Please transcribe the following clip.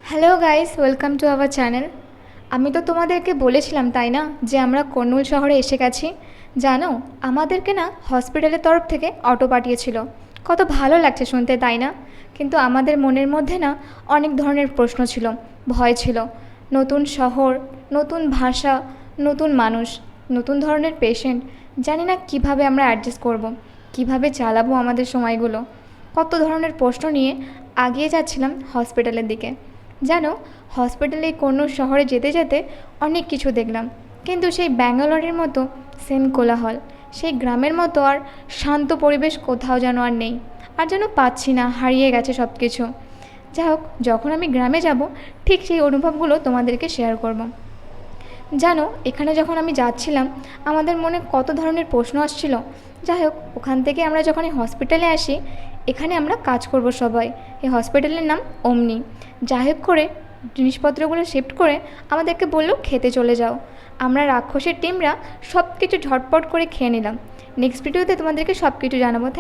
Hello guys, welcome to our channel. আমি তো তোমাদেরকে বলেছিলাম তাই না যে আমরা কর্নুল শহরে এসে গেছি। জানো, আমাদেরকে না হসপিটালের তরফ থেকে অটো পাঠিয়েছিল। কত ভালো লাগছে শুনতে, তাই না? কিন্তু আমাদের মনের মধ্যে না অনেক ধরনের প্রশ্ন ছিল, ভয় ছিল। নতুন শহর, নতুন ভাষা, নতুন মানুষ, নতুন ধরনের পেশেন্ট। জানি না কিভাবে আমরা অ্যাডজাস্ট করব, কিভাবে চালাবো আমাদের সময়গুলো। কত ধরনের প্রশ্ন নিয়ে এগিয়ে যাচ্ছিলাম হসপিটালের দিকে। জানো, হসপিটালে কর্নুল শহরে যেতে যেতে অনেক কিছু দেখলাম, কিন্তু সেই ব্যাঙ্গালোরের মতো সেম কোলাহল, সেই গ্রামের মতো আর শান্ত পরিবেশ কোথাও যেন আর নেই। আর যেন পাচ্ছি না, হারিয়ে গেছে সব কিছু। যাই হোক, যখন আমি গ্রামে যাব ঠিক সেই অনুভবগুলো তোমাদেরকে শেয়ার করব। জানো, এখানে যখন আমি যাচ্ছিলাম আমাদের মনে কত ধরনের প্রশ্ন আসছিল। যাই হোক, ওখান থেকে আমরা যখন এই হসপিটালে আসি, এখানে আমরা কাজ করব সবাই। এই হসপিটালের নাম অমনি। যাই হোক করে জিনিসপত্রগুলো শিফট করে আমাদেরকে বললো খেতে চলে যাও। আমরা রাক্ষসের টিমরা সব কিছু ঝটপট করে খেয়ে নিলাম। নেক্সট ভিডিওতে তোমাদেরকে সব কিছু জানাবো।